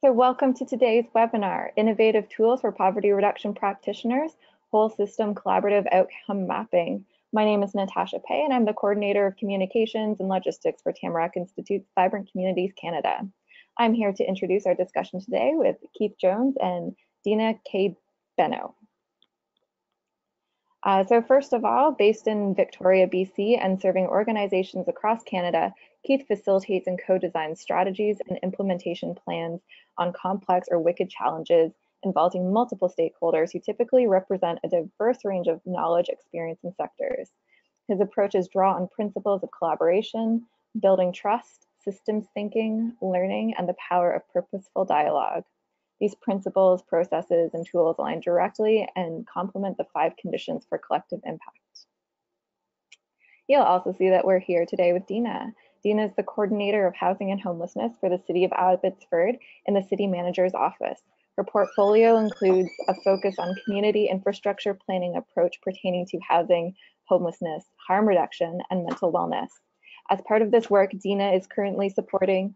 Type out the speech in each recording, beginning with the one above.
So welcome to today's webinar, Innovative Tools for Poverty Reduction Practitioners, Whole System Collaborative Outcome Mapping. My name is Natasha Pei, and I'm the Coordinator of Communications and Logistics for Tamarack Institute's Vibrant Communities Canada. I'm here to introduce our discussion today with Keith Jones and Dina K-Beno. So first of all, based in Victoria, BC, and serving organizations across Canada, Keith facilitates and co-designs strategies and implementation plans on complex or wicked challenges involving multiple stakeholders who typically represent a diverse range of knowledge, experience, and sectors. His approaches draw on principles of collaboration, building trust, systems thinking, learning, and the power of purposeful dialogue. These principles, processes, and tools align directly and complement the 5 conditions for collective impact. You'll also see that we're here today with Dina. Dina is the Coordinator of Housing and Homelessness for the City of Abbotsford in the City Manager's Office. Her portfolio includes a focus on community infrastructure planning approach pertaining to housing, homelessness, harm reduction, and mental wellness. As part of this work, Dina is currently supporting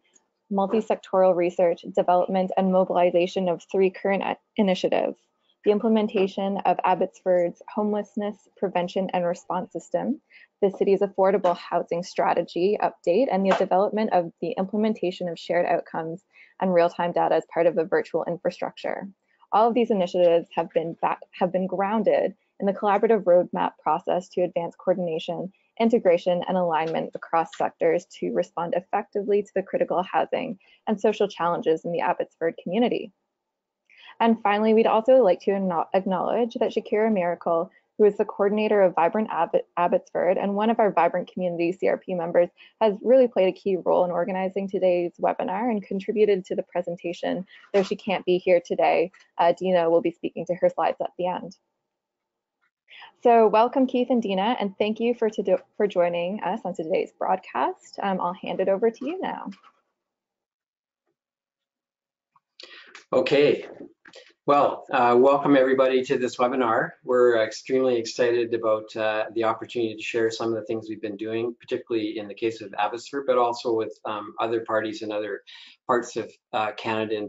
multi-sectoral research, development, and mobilization of 3 current initiatives: the implementation of Abbotsford's homelessness prevention and response system, the city's affordable housing strategy update, and the development of the implementation of shared outcomes and real-time data as part of a virtual infrastructure. All of these initiatives have been grounded in the collaborative roadmap process to advance coordination, integration, and alignment across sectors to respond effectively to the critical housing and social challenges in the Abbotsford community. And finally, we'd also like to acknowledge that Shakira Miracle, who is the coordinator of Vibrant Abbotsford and one of our Vibrant Community CRP members, has really played a key role in organizing today's webinar and contributed to the presentation. Though she can't be here today, Dina will be speaking to her slides at the end. So welcome, Keith and Dina, and thank you for joining us on today's broadcast. I'll hand it over to you now. Okay. Well, welcome everybody to this webinar. We're extremely excited about the opportunity to share some of the things we've been doing, particularly in the case of Abbotsford, but also with other parties in other parts of Canada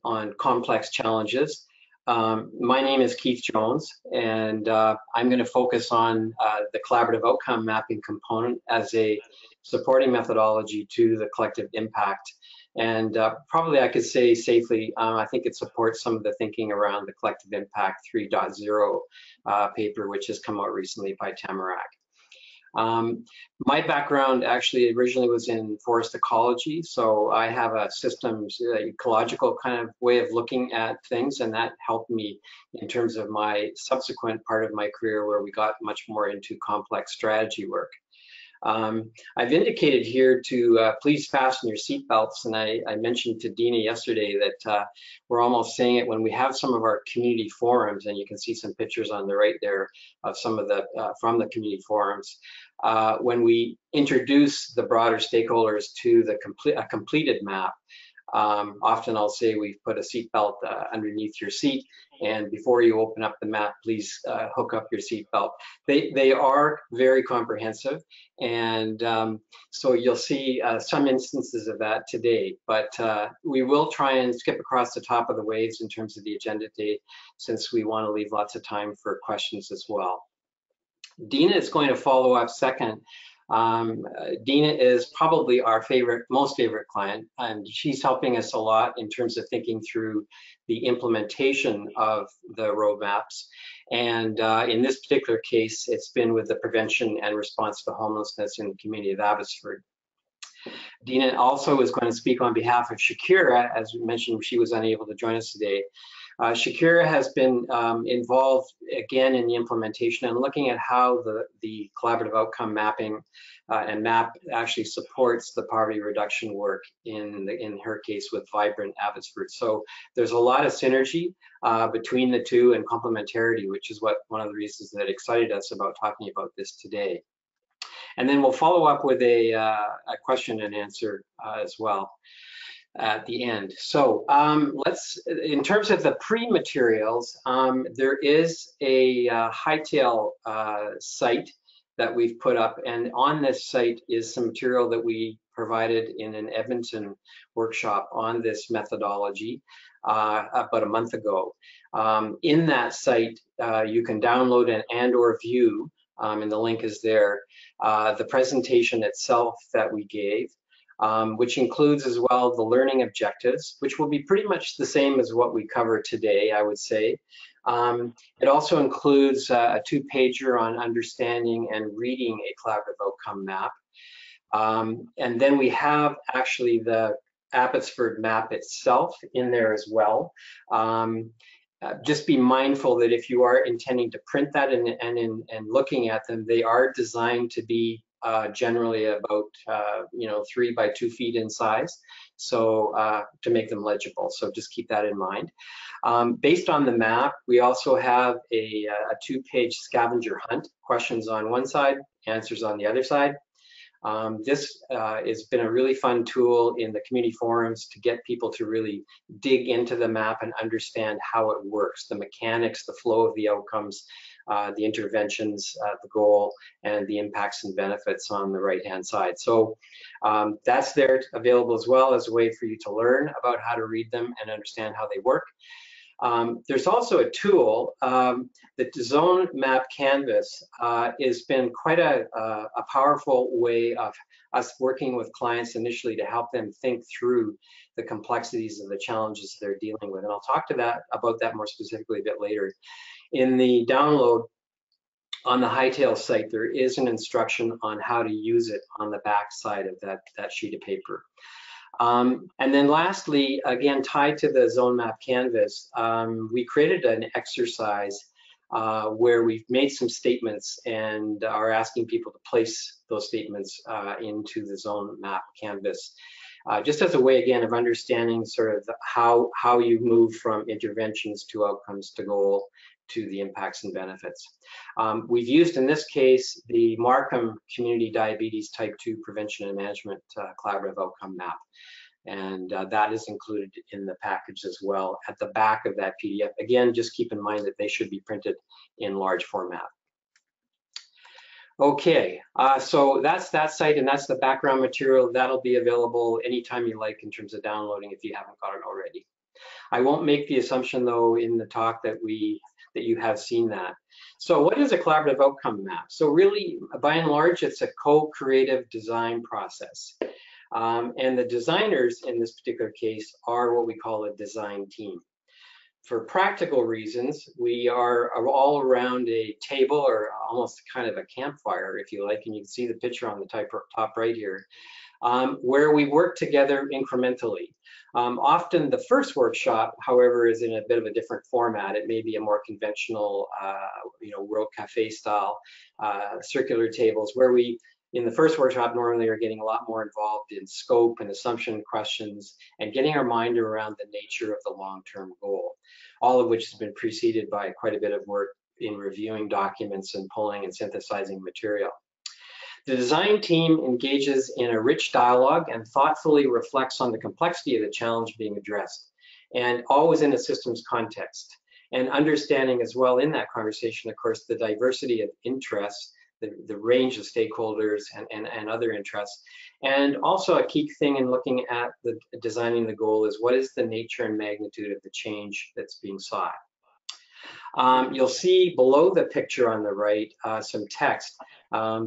on complex challenges. My name is Keith Jones, and I'm going to focus on the collaborative outcome mapping component as a supporting methodology to the collective impact. And probably I could say safely, I think it supports some of the thinking around the Collective Impact 3.0 paper, which has come out recently by Tamarack. My background actually originally was in forest ecology, so I have a systems ecological kind of way of looking at things, and that helped me in terms of my subsequent part of my career where we got much more into complex strategy work. I've indicated here to please fasten your seatbelts, and I mentioned to Dina yesterday that we're almost saying it when we have some of our community forums, and you can see some pictures on the right there of some of the from the community forums. When we introduce the broader stakeholders to the completed map, often I'll say we've put a seatbelt underneath your seat, and before you open up the map, please hook up your seatbelt. They are very comprehensive, and so you'll see some instances of that today, but we will try and skip across the top of the waves in terms of the agenda today, since we want to leave lots of time for questions as well. Dina is going to follow up second. Dina is probably our most favorite client, and she's helping us a lot in terms of thinking through the implementation of the roadmaps. And in this particular case, it's been with the prevention and response to homelessness in the community of Abbotsford. Dina also is going to speak on behalf of Shakira. As we mentioned, she was unable to join us today. Shakira has been involved again in the implementation and looking at how the collaborative outcome mapping and MAP actually supports the poverty reduction work in her case with Vibrant Abbotsford. So there's a lot of synergy between the two and complementarity, which is one of the reasons that excited us about talking about this today. And then we'll follow up with a question and answer as well at the end. So in terms of the pre-materials, there is a Hightail site that we've put up. And on this site is some material that we provided in an Edmonton workshop on this methodology about a month ago. In that site, you can download and/or view, and the link is there, the presentation itself that we gave, which includes as well the learning objectives, which will be pretty much the same as what we cover today, I would say. It also includes a 2-pager on understanding and reading a collaborative outcome map. And then we have actually the Abbotsford map itself in there as well. Just be mindful that if you are intending to print that and looking at them, they are designed to be generally about 3 by 2 feet in size, so to make them legible. So just keep that in mind. Based on the map, we also have a 2-page scavenger hunt, questions on one side, answers on the other side. This has been a really fun tool in the community forums to get people to really dig into the map and understand how it works, the mechanics, the flow of the outcomes, the interventions, the goal, and the impacts and benefits on the right-hand side. So that's there available as well as a way for you to learn about how to read them and understand how they work. There's also a tool, the Zone Map Canvas has been quite a powerful way of us working with clients initially to help them think through the complexities of the challenges they're dealing with. And I'll talk about that more specifically a bit later. In the download on the Hightail site, there is an instruction on how to use it on the back side of that sheet of paper. And then lastly, again, tied to the Zone Map Canvas, we created an exercise where we've made some statements and are asking people to place those statements into the Zone Map Canvas, just as a way, again, of understanding sort of how you move from interventions to outcomes to goal to the impacts and benefits. We've used, in this case, the Markham Community Diabetes Type 2 Prevention and Management Collaborative Outcome Map. And that is included in the package as well at the back of that PDF. Again, just keep in mind that they should be printed in large format. Okay, so that's that site and that's the background material. That'll be available anytime you like in terms of downloading if you haven't got it already. I won't make the assumption though in the talk that you have seen that. So what is a collaborative outcome map? So really, by and large, it's a co-creative design process. And the designers in this particular case are what we call a design team. For practical reasons, we are all around a table or almost kind of a campfire, if you like, and you can see the picture on the top right here, where we work together incrementally. Often the first workshop, however, is in a bit of a different format. It may be a more conventional, World Cafe style circular tables where we, in the first workshop, normally are getting a lot more involved in scope and assumption questions and getting our mind around the nature of the long-term goal, all of which has been preceded by quite a bit of work in reviewing documents and pulling and synthesizing material. The design team engages in a rich dialogue and thoughtfully reflects on the complexity of the challenge being addressed, and always in a systems context, and understanding as well in that conversation, of course, the diversity of interests, the range of stakeholders and other interests. And also a key thing in looking at designing the goal is what is the nature and magnitude of the change that's being sought. You'll see below the picture on the right some text.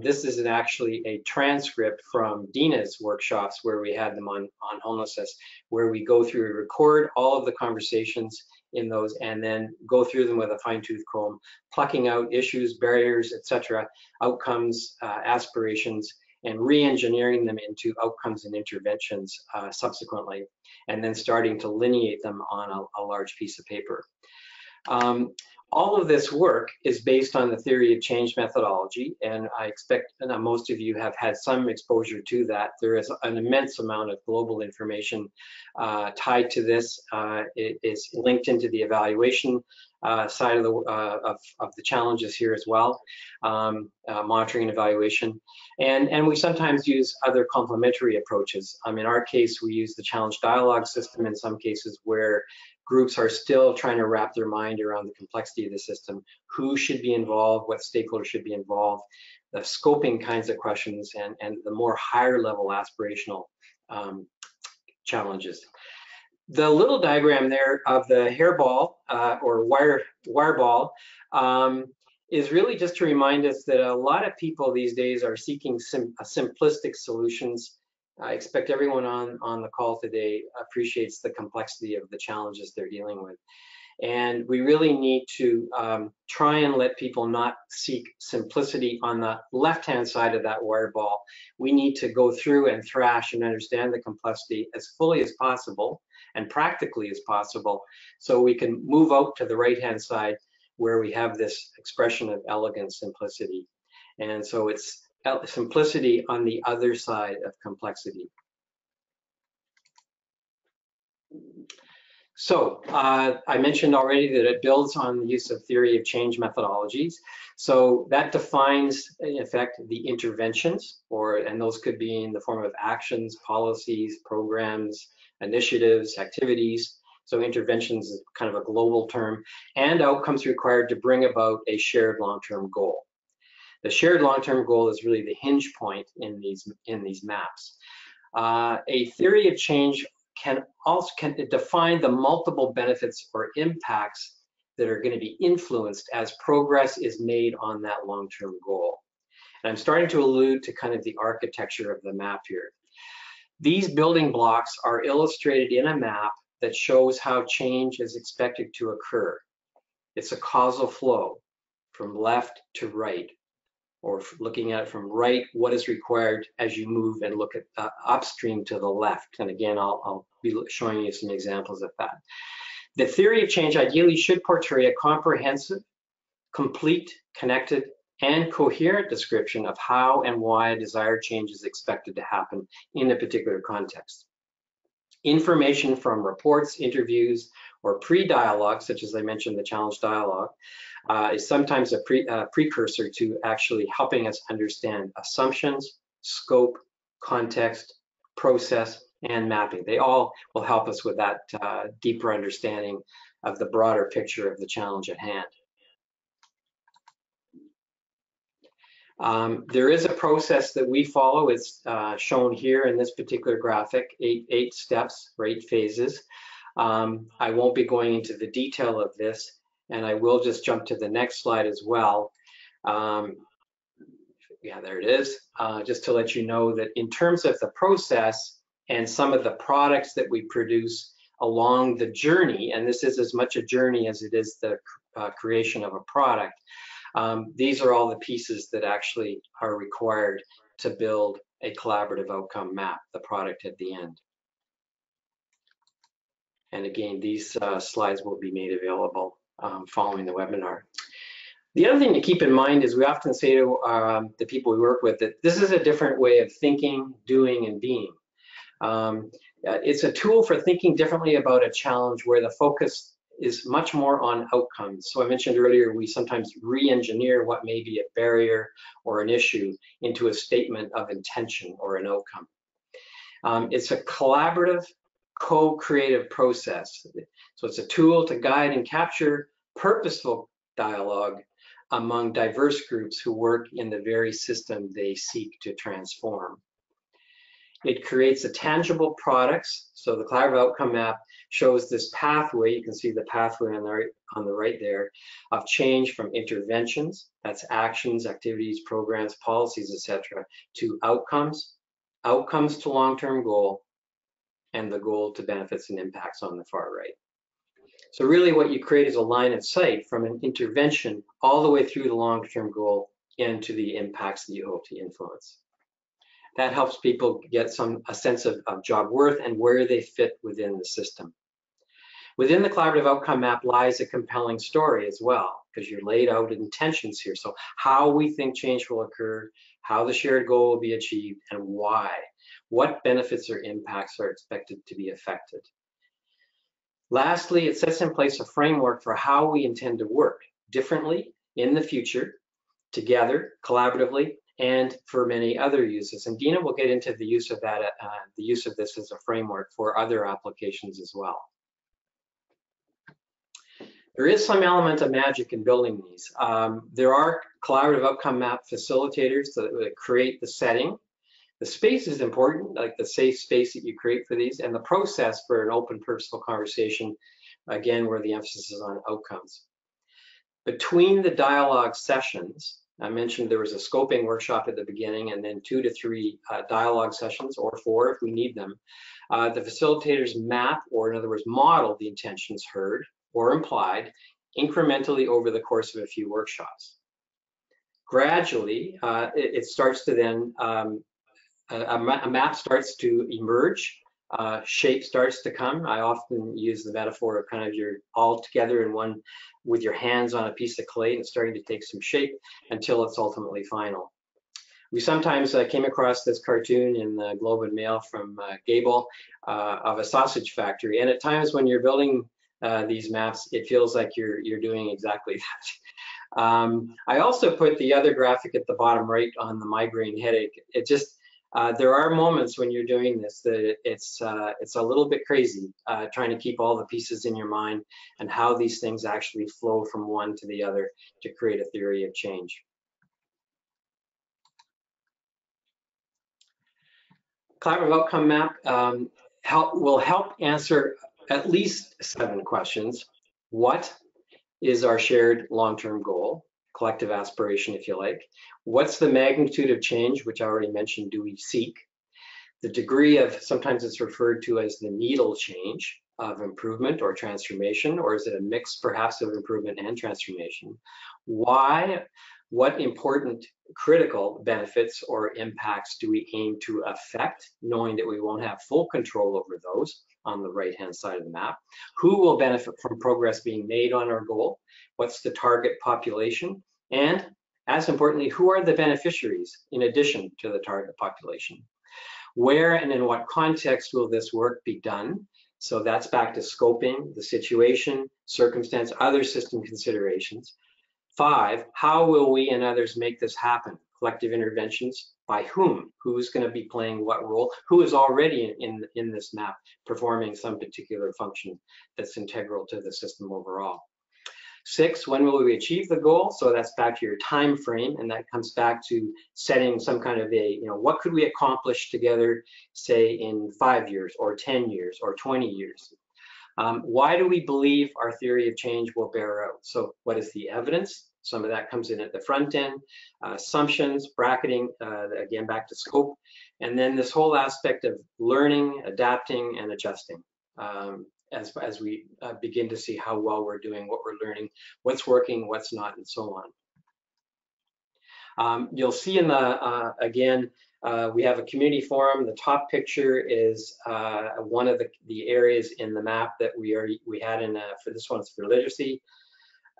This is actually a transcript from Dina's workshops where we had them on homelessness, where we go through, record all of the conversations in those and then go through them with a fine-tooth comb, plucking out issues, barriers, etc., outcomes, aspirations, and re-engineering them into outcomes and interventions subsequently, and then starting to lineate them on a large piece of paper. All of this work is based on the theory of change methodology, and I expect that most of you have had some exposure to that. There is an immense amount of global information tied to this. It is linked into the evaluation side of the challenges here as well, monitoring and evaluation. And we sometimes use other complementary approaches. In our case, we use the challenge dialogue system in some cases where groups are still trying to wrap their mind around the complexity of the system, who should be involved, what stakeholders should be involved, the scoping kinds of questions, and the more higher level aspirational challenges. The little diagram there of the hairball or wire ball is really just to remind us that a lot of people these days are seeking simplistic solutions. I expect everyone on the call today appreciates the complexity of the challenges they're dealing with. And we really need to try and let people not seek simplicity on the left-hand side of that wire ball. We need to go through and thrash and understand the complexity as fully as possible and practically as possible, so we can move out to the right-hand side where we have this expression of elegant simplicity. And so it's simplicity on the other side of complexity. So I mentioned already that it builds on the use of theory of change methodologies. So that defines, in effect, the interventions, and those could be in the form of actions, policies, programs, initiatives, activities. So interventions is kind of a global term, and outcomes required to bring about a shared long-term goal. The shared long-term goal is really the hinge point in these maps. A theory of change can define the multiple benefits or impacts that are going to be influenced as progress is made on that long-term goal. And I'm starting to allude to kind of the architecture of the map here. These building blocks are illustrated in a map that shows how change is expected to occur. It's a causal flow from left to right, or looking at it from right, what is required as you move and look at upstream to the left. And again, I'll be showing you some examples of that. The theory of change ideally should portray a comprehensive, complete, connected, and coherent description of how and why a desired change is expected to happen in a particular context. Information from reports, interviews, or pre-dialogue, such as I mentioned, the challenge dialogue, is sometimes a precursor to actually helping us understand assumptions, scope, context, process, and mapping. They all will help us with that deeper understanding of the broader picture of the challenge at hand. There is a process that we follow. It's shown here in this particular graphic, eight steps or 8 phases. I won't be going into the detail of this, and I will just jump to the next slide as well. Yeah, there it is. Just to let you know that in terms of the process and some of the products that we produce along the journey, and this is as much a journey as it is the creation of a product, these are all the pieces that actually are required to build a collaborative outcome map, the product at the end. And again, these slides will be made available following the webinar. The other thing to keep in mind is we often say to the people we work with that this is a different way of thinking, doing, and being. It's a tool for thinking differently about a challenge where the focus is much more on outcomes. So I mentioned earlier, we sometimes re-engineer what may be a barrier or an issue into a statement of intention or an outcome. It's a collaborative, co-creative process. So it's a tool to guide and capture purposeful dialogue among diverse groups who work in the very system they seek to transform. It creates a tangible products. So the collaborative outcome map shows this pathway. You can see the pathway on the right there of change from interventions, that's actions, activities, programs, policies, etc., to outcomes, outcomes to long-term goal, and the goal to benefits and impacts on the far right. So really what you create is a line of sight from an intervention all the way through the long-term goal into the impacts that you hope to influence. That helps people get a sense of job worth and where they fit within the system. Within the collaborative outcome map lies a compelling story as well, because you're laid out intentions here. So how we think change will occur, how the shared goal will be achieved, and why. What benefits or impacts are expected to be affected. Lastly, it sets in place a framework for how we intend to work differently in the future, together, collaboratively, and for many other uses. And Dina will get into the use of that, the use of this as a framework for other applications as well. There is some element of magic in building these. There are collaborative outcome map facilitators that create the setting. The space is important, like the safe space that you create for these, and the process for an open personal conversation, again, where the emphasis is on outcomes. Between the dialogue sessions, I mentioned there was a scoping workshop at the beginning and then 2 to 3 dialogue sessions, or 4 if we need them. The facilitators map, or in other words, model the intentions heard or implied incrementally over the course of a few workshops. Gradually, it starts to then, a map starts to emerge, shape starts to come. I often use the metaphor of kind of you're all together in one with your hands on a piece of clay and it's starting to take some shape until it's ultimately final. We sometimes came across this cartoon in the Globe and Mail from Gable of a sausage factory, and at times when you're building these maps, it feels like you're doing exactly that. I also put the other graphic at the bottom right on the migraine headache. It just, there are moments when you're doing this that it's a little bit crazy, trying to keep all the pieces in your mind and how these things actually flow from one to the other to create a theory of change. Collaborative outcome map will help answer at least 7 questions. What is our shared long-term goal? Collective aspiration, if you like. What's the magnitude of change, which I already mentioned, do we seek? The degree of, sometimes it's referred to as the needle change of improvement or transformation, or is it a mix perhaps of improvement and transformation? Why? What important critical benefits or impacts do we aim to affect, knowing that we won't have full control over those on the right-hand side of the map? Who will benefit from progress being made on our goal? What's the target population? And as importantly, who are the beneficiaries in addition to the target population? Where and in what context will this work be done? So that's back to scoping, the situation, circumstance, other system considerations. 5, how will we and others make this happen? Collective interventions, by whom? Who's going to be playing what role? Who is already in this map performing some particular function that's integral to the system overall? 6, when will we achieve the goal? So that's back to your time frame, and that comes back to setting some kind of a, what could we accomplish together, say in 5 years or 10 years or 20 years? Why do we believe our theory of change will bear out? So what is the evidence? Some of that comes in at the front end, assumptions, bracketing, again, back to scope. And then this whole aspect of learning, adapting, and adjusting as we begin to see how well we're doing, what we're learning, what's working, what's not, and so on. You'll see in the, again, we have a community forum. The top picture is one of the areas in the map that we had in, for this one's for literacy.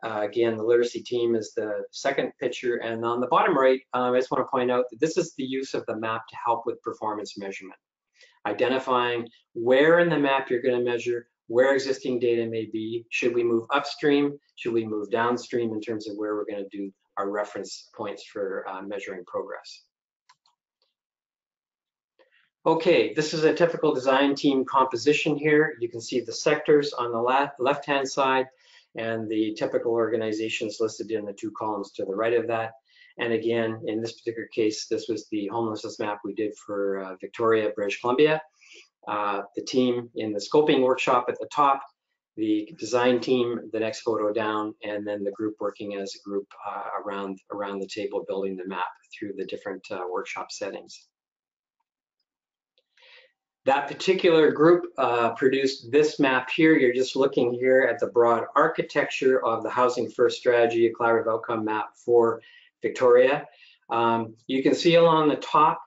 Again, the literacy team is the second picture. And on the bottom right, I just want to point out that this is the use of the map to help with performance measurement. Identifying where in the map you're going to measure, where existing data may be. Should we move upstream? Should we move downstream in terms of where we're going to do our reference points for measuring progress? Okay, this is a typical design team composition here. You can see the sectors on the left-hand side and the typical organizations listed in the 2 columns to the right of that. And again, in this particular case, this was the homelessness map we did for Victoria, British Columbia. The team in the scoping workshop at the top, the design team, the next photo down, and then the group working as a group around the table building the map through the different workshop settings. That particular group produced this map here. You're just looking here at the broad architecture of the Housing First Strategy, a collaborative outcome map for Victoria. You can see along the top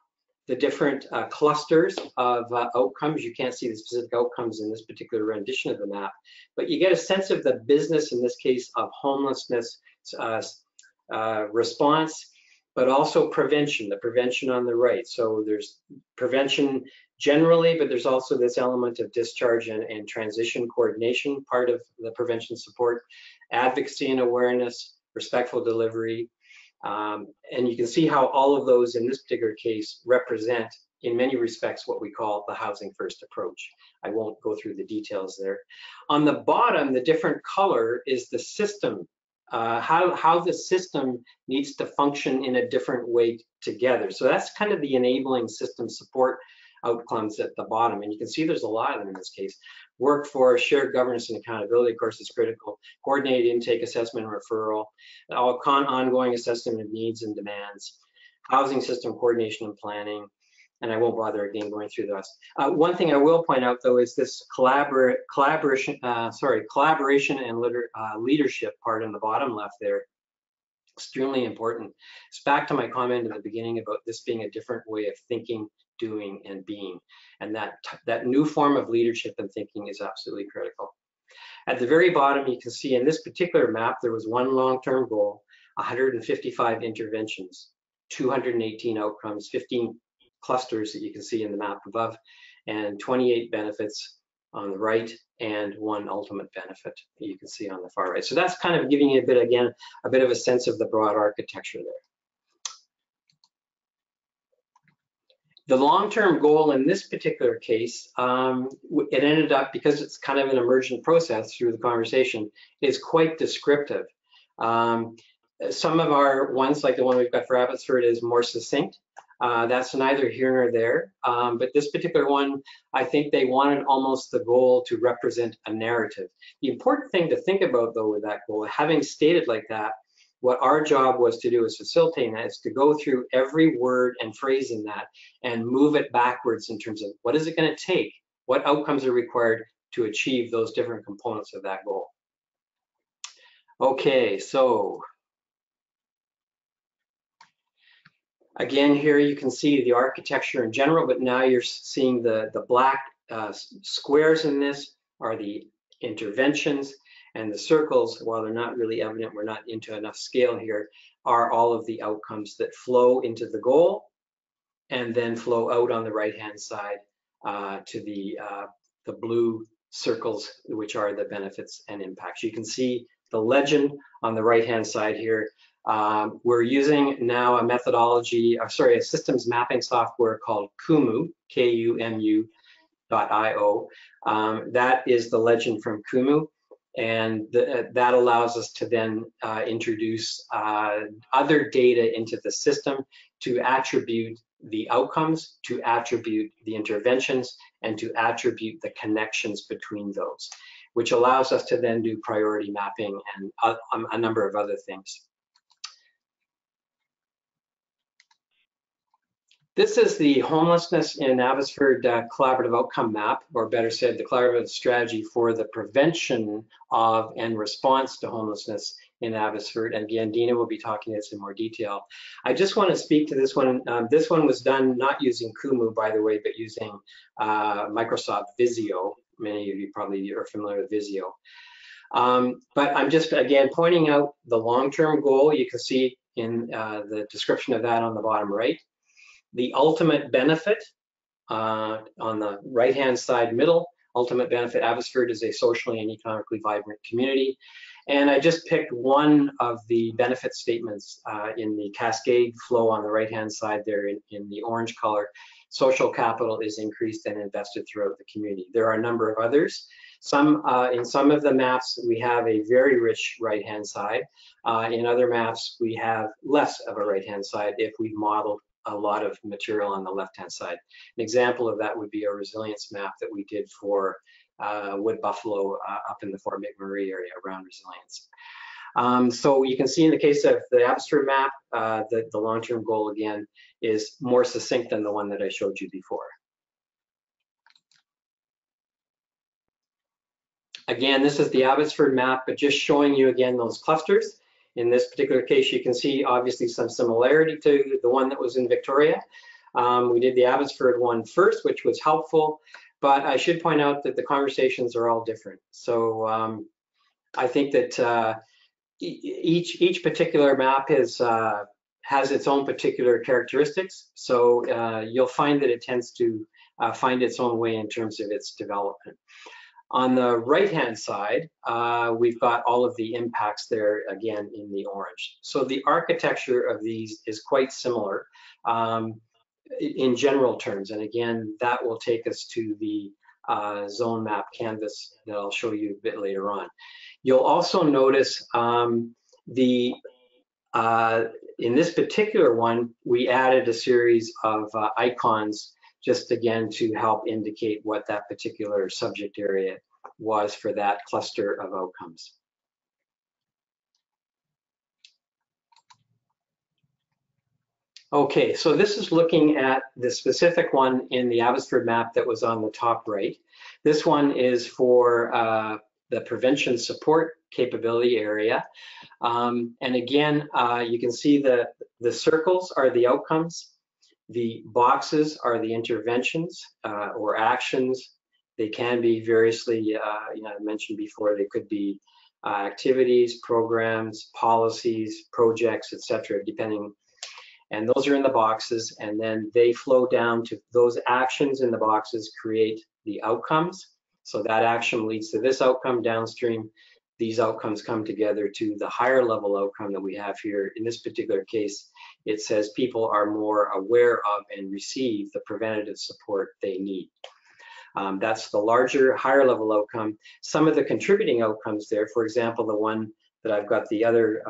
the different clusters of outcomes. You can't see the specific outcomes in this particular rendition of the map, but you get a sense of the business, in this case, of homelessness response. but also prevention, the prevention on the right. So there's prevention generally, but there's also this element of discharge and transition coordination, part of the prevention support, advocacy and awareness, respectful delivery. And you can see how all of those in this particular case represent, in many respects, what we call the housing first approach. I won't go through the details there. On the bottom, the different color is the system, how the system needs to function in a different way together. So that's kind of the enabling system support outcomes at the bottom. And you can see there's a lot of them in this case. Workforce, shared governance and accountability, of course, is critical. Coordinated intake, assessment, and referral. Ongoing assessment of needs and demands. Housing system coordination and planning. And I won't bother again going through those. One thing I will point out, though, is this collaboration and leadership part in the bottom left there. Extremely important. It's back to my comment at the beginning about this being a different way of thinking, doing, and being. And that new form of leadership and thinking is absolutely critical. At the very bottom, you can see in this particular map, there was one long-term goal, 155 interventions, 218 outcomes, 15 clusters that you can see in the map above, and 28 benefits on the right, and one ultimate benefit that you can see on the far right. So that's kind of giving you a bit of a sense of the broad architecture there. The long-term goal in this particular case, it ended up, because it's kind of an emergent process through the conversation, is quite descriptive. Some of our ones, like the one we've got for Abbotsford, is more succinct. That's neither here nor there, but this particular one, I think they wanted almost the goal to represent a narrative. The important thing to think about, though, with that goal, having stated like that, what our job was to do as facilitating that is to go through every word and phrase in that and move it backwards in terms of what is it going to take, what outcomes are required to achieve those different components of that goal. Okay, so again, here you can see the architecture in general, but now you're seeing the black squares in this are the interventions, and the circles, while they're not really evident, we're not into enough scale here, are all of the outcomes that flow into the goal and then flow out on the right-hand side to the blue circles, which are the benefits and impacts. You can see the legend on the right-hand side here. We're using now a methodology, a systems mapping software called COMu, K-U-M-U.io. That is the legend from COMu, and that allows us to then introduce other data into the system to attribute the outcomes, to attribute the interventions, and to attribute the connections between those, which allows us to then do priority mapping and a number of other things. This is the Homelessness in Abbotsford Collaborative Outcome Map, or better said, the collaborative strategy for the prevention of and response to homelessness in Abbotsford. And again, Dina will be talking this in more detail. I just want to speak to this one. This one was done not using COMu, by the way, but using Microsoft Visio. Many of you probably are familiar with Visio. But I'm just, again, pointing out the long-term goal. You can see in the description of that on the bottom right. The ultimate benefit on the right-hand side middle, ultimate benefit, Abbotsford is a socially and economically vibrant community. And I just picked one of the benefit statements in the cascade flow on the right-hand side there in the orange color. Social capital is increased and invested throughout the community. There are a number of others. In some of the maps, we have a very rich right-hand side. In other maps, we have less of a right-hand side if we've modeled a lot of material on the left-hand side. An example of that would be a resilience map that we did for Wood Buffalo up in the Fort McMurray area around resilience. So you can see in the case of the Abbotsford map, the long-term goal again is more succinct than the one that I showed you before. Again, this is the Abbotsford map, but just showing you again those clusters. In this particular case, you can see obviously some similarity to the one that was in Victoria. We did the Abbotsford one first, which was helpful, but I should point out that the conversations are all different. So I think that each particular map has has its own particular characteristics. So you'll find that it tends to find its own way in terms of its development. On the right-hand side, we've got all of the impacts there again in the orange. So the architecture of these is quite similar in general terms. And again, that will take us to the zone map canvas that I'll show you a bit later on. You'll also notice in this particular one, we added a series of icons just again to help indicate what that particular subject area was for that cluster of outcomes. Okay, so this is looking at the specific one in the Abbotsford map that was on the top right. This one is for the prevention support capability area. And again, you can see the circles are the outcomes. The boxes are the interventions or actions. They can be variously, I mentioned before, they could be activities, programs, policies, projects, etc., depending. And those are in the boxes, and then they flow down to those actions in the boxes create the outcomes. So that action leads to this outcome downstream. These outcomes come together to the higher level outcome that we have here. In this particular case, it says people are more aware of and receive the preventative support they need. That's the larger, higher level outcome. Some of the contributing outcomes there, for example, the one that I've got the other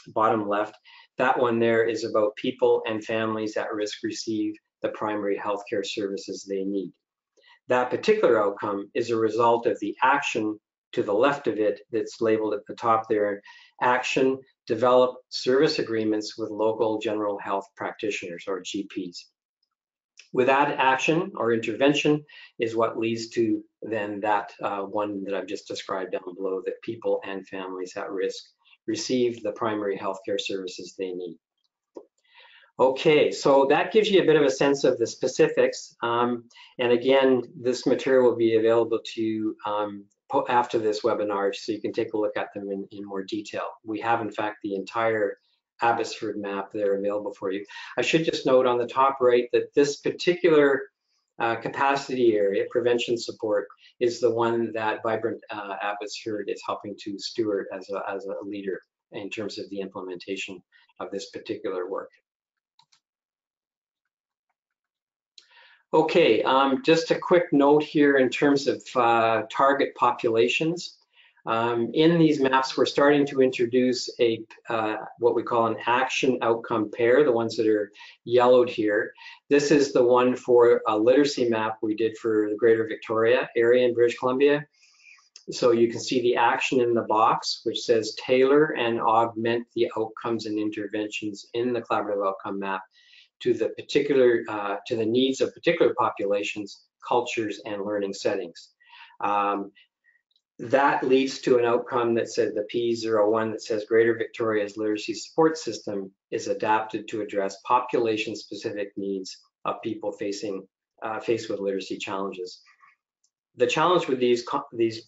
bottom left, that one there is about people and families at risk receive the primary healthcare services they need. That particular outcome is a result of the action to the left of it that's labeled at the top there. Action, develop service agreements with local general health practitioners or GPs. With that action or intervention is what leads to then that one that I've just described down below, that people and families at risk receive the primary healthcare services they need. Okay, so that gives you a bit of a sense of the specifics. And again, this material will be available to you after this webinar, so you can take a look at them in more detail. We have, in fact, the entire Abbotsford map there available for you. I should just note on the top right that this particular capacity area, prevention support, is the one that Vibrant Abbotsford is helping to steward as a leader in terms of the implementation of this particular work. Okay, just a quick note here in terms of target populations. In these maps, we're starting to introduce what we call an action outcome pair, the ones that are yellowed here. This is the one for a literacy map we did for the Greater Victoria area in British Columbia. So you can see the action in the box, which says tailor and augment the outcomes and interventions in the collaborative outcome map to the particular, to the needs of particular populations, cultures, and learning settings. That leads to an outcome that says the P01 that says Greater Victoria's literacy support system is adapted to address population-specific needs of people faced with literacy challenges. The challenge with these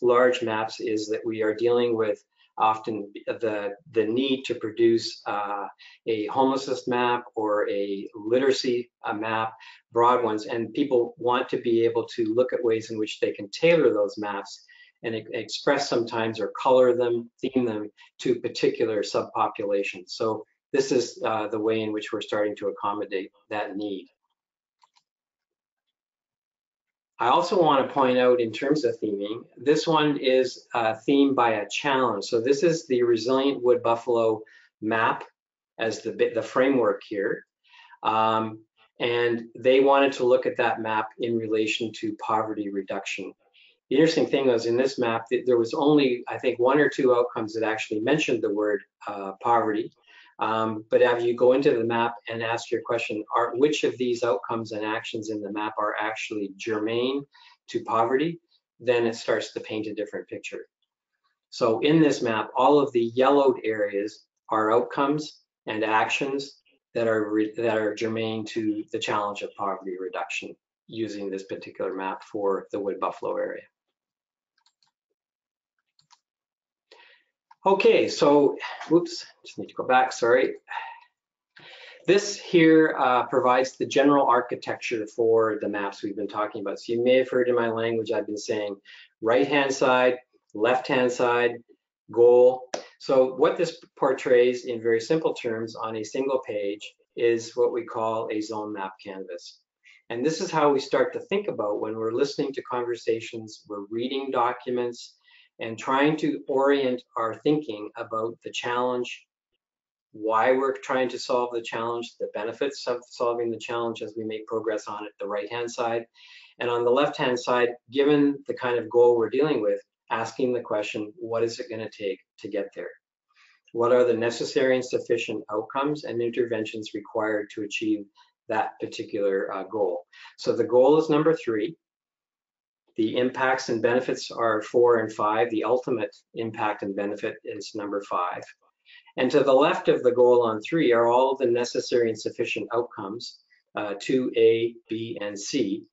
large maps is that we are dealing with often the need to produce a homelessness map or a literacy map, broad ones, and people want to be able to look at ways in which they can tailor those maps and express sometimes or color them, theme them to particular subpopulations. So this is the way in which we're starting to accommodate that need. I also want to point out in terms of theming, this one is themed by a challenge. So this is the Resilient Wood Buffalo map as the framework here. And they wanted to look at that map in relation to poverty reduction. The interesting thing was in this map, there was only, I think, 1 or 2 outcomes that actually mentioned the word poverty. But as you go into the map and ask your question, which of these outcomes and actions in the map are actually germane to poverty, then it starts to paint a different picture. So in this map, all of the yellowed areas are outcomes and actions that are germane to the challenge of poverty reduction using this particular map for the Wood Buffalo area. Okay, so, oops, just need to go back, sorry. This here provides the general architecture for the maps we've been talking about. So you may have heard in my language, I've been saying right-hand side, left-hand side, goal. So what this portrays in very simple terms on a single page is what we call a zone map canvas. And this is how we start to think about when we're listening to conversations, we're reading documents, and trying to orient our thinking about the challenge, why we're trying to solve the challenge, the benefits of solving the challenge as we make progress on it, the right-hand side. And on the left-hand side, given the kind of goal we're dealing with, asking the question, what is it going to take to get there? What are the necessary and sufficient outcomes and interventions required to achieve that particular goal? So the goal is number 3. The impacts and benefits are 4 and 5. The ultimate impact and benefit is number 5. And to the left of the goal on 3 are all of the necessary and sufficient outcomes, 2A, B, and C.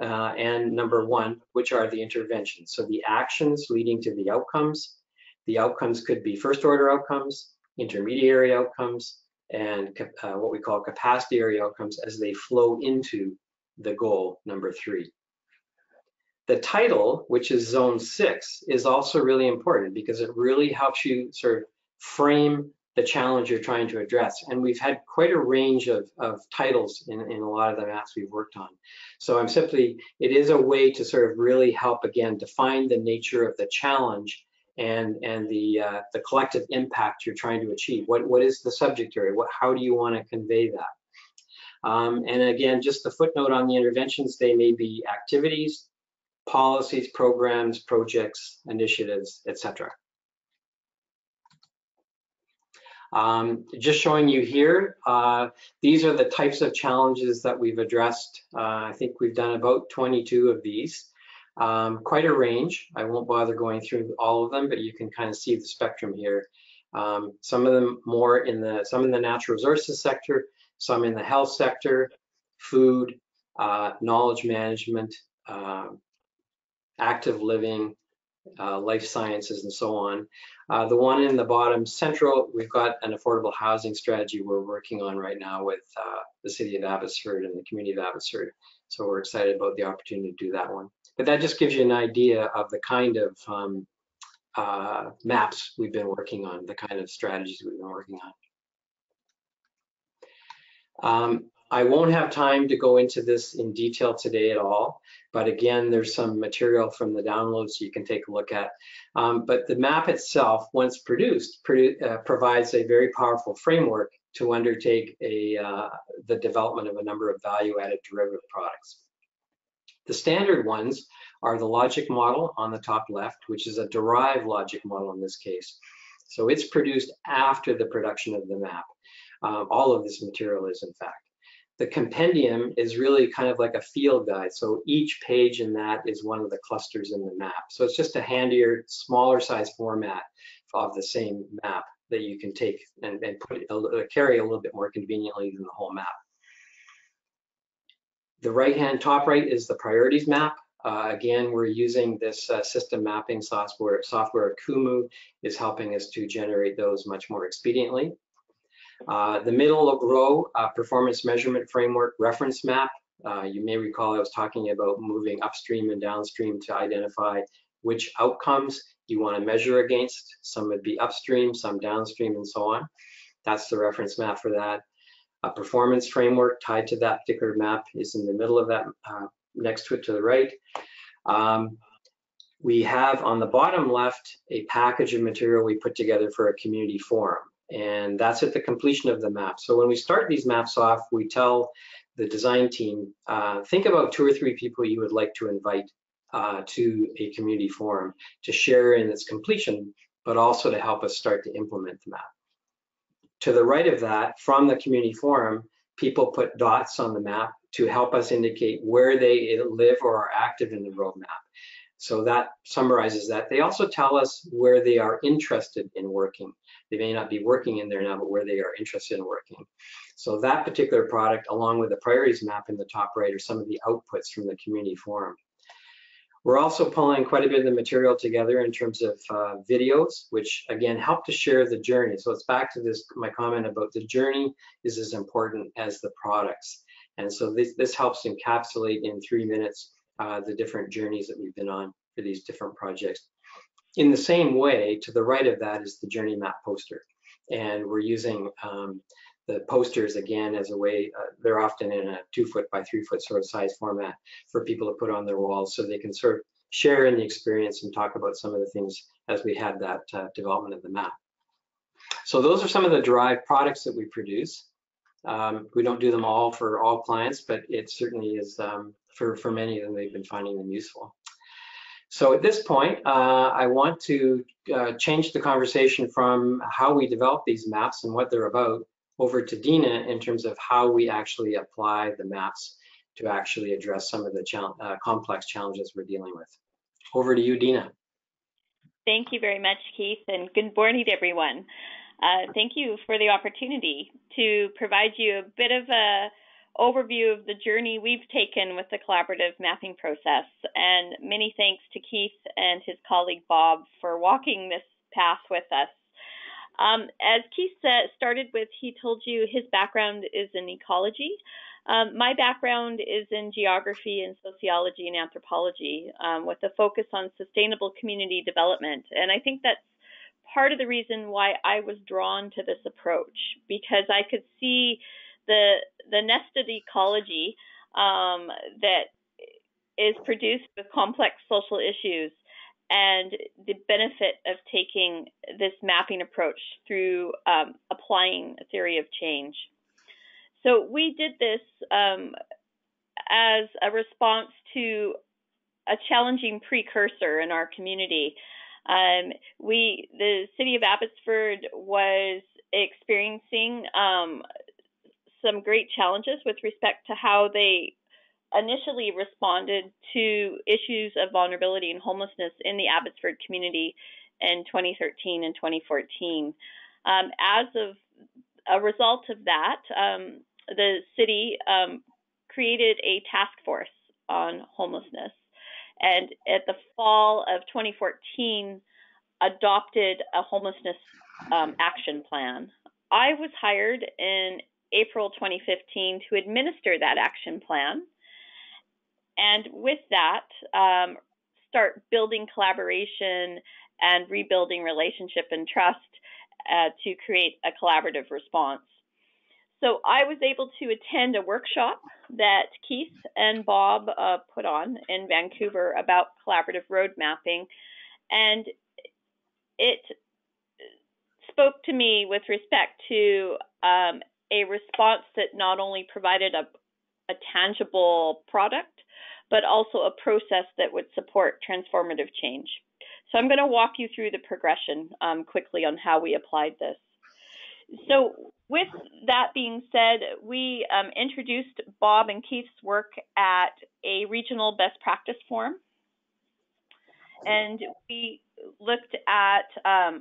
And number 1, which are the interventions. So the actions leading to the outcomes. The outcomes could be first order outcomes, intermediary outcomes, and what we call capacity area outcomes as they flow into the goal number 3. The title, which is zone 6, is also really important because it really helps you sort of frame the challenge you're trying to address. And we've had quite a range of titles in a lot of the maps we've worked on. So it is a way to sort of really help, again, define the nature of the challenge and the collective impact you're trying to achieve. What is the subject area? How do you want to convey that? And again, just the footnote on the interventions, they may be activities, policies, programs, projects, initiatives, etc. Just showing you here, these are the types of challenges that we've addressed. I think we've done about 22 of these. Quite a range. I won't bother going through all of them, but you can kind of see the spectrum here. Some of them more in some in the natural resources sector, some in the health sector, food, knowledge management, active living, life sciences, and so on. The one in the bottom central, we've got an affordable housing strategy we're working on right now with the city of Abbotsford and the community of Abbotsford. So we're excited about the opportunity to do that one. But that just gives you an idea of the kind of maps we've been working on, the kind of strategies we've been working on. I won't have time to go into this in detail today at all, but again, there's some material from the downloads you can take a look at. But the map itself, once produced, provides a very powerful framework to undertake the development of a number of value-added derivative products. The standard ones are the logic model on the top left, which is a derived logic model in this case. So it's produced after the production of the map. All of this material is, in fact. The compendium is really kind of like a field guide. So each page in that is one of the clusters in the map. So it's just a handier, smaller size format of the same map that you can take and carry a little bit more conveniently than the whole map. The top right is the priorities map. Again, we're using this system mapping software. COMaps is helping us to generate those much more expediently. The middle row, performance measurement framework reference map. You may recall I was talking about moving upstream and downstream to identify which outcomes you want to measure against. Some would be upstream, some downstream, and so on. That's the reference map for that. A performance framework tied to that particular map is in the middle of that, next to it to the right. We have on the bottom left a package of material we put together for a community forum. And that's at the completion of the map. So when we start these maps off, we tell the design team, think about 2 or 3 people you would like to invite to a community forum to share in its completion, but also to help us start to implement the map. To the right of that, from the community forum, people put dots on the map to help us indicate where they live or are active in the roadmap. So that summarizes that. They also tell us where they are interested in working. They may not be working in there now, but where they are interested in working. So that particular product, along with the priorities map in the top right, are some of the outputs from the community forum. We're also pulling quite a bit of the material together in terms of videos, which again help to share the journey. So it's back to my comment about the journey is as important as the products. And so this helps encapsulate in 3 minutes the different journeys that we've been on for these different projects. In the same way, to the right of that is the journey map poster. And we're using the posters again as a way, they're often in a 2-foot by 3-foot sort of size format for people to put on their walls so they can sort of share in the experience and talk about some of the things as we had that development of the map. So those are some of the derived products that we produce. We don't do them all for all clients, but it certainly is for many of them, they've been finding them useful. So at this point, I want to change the conversation from how we develop these maps and what they're about over to Dina in terms of how we actually apply the maps to actually address some of the complex challenges we're dealing with. Over to you, Dina. Thank you very much, Keith, and good morning to everyone. Thank you for the opportunity to provide you a bit of an overview of the journey we've taken with the collaborative mapping process, and many thanks to Keith and his colleague Bob for walking this path with us. As Keith started with, he told you his background is in ecology. My background is in geography and sociology and anthropology, with a focus on sustainable community development. And I think that's part of the reason why I was drawn to this approach, because I could see the nested ecology that is produced with complex social issues and the benefit of taking this mapping approach through applying a theory of change. So we did this as a response to a challenging precursor in our community. The city of Abbotsford was experiencing some great challenges with respect to how they initially responded to issues of vulnerability and homelessness in the Abbotsford community in 2013 and 2014. As of a result of that, the city created a task force on homelessness, and at the fall of 2014 adopted a homelessness action plan. I was hired in April 2015 to administer that action plan, and with that, start building collaboration and rebuilding relationship and trust to create a collaborative response. So I was able to attend a workshop that Keith and Bob put on in Vancouver about collaborative road mapping, and it spoke to me with respect to a response that not only provided a tangible product, but also a process that would support transformative change. So I'm going to walk you through the progression quickly on how we applied this. So with that being said, we introduced Bob and Keith's work at a regional best practice forum. And we looked at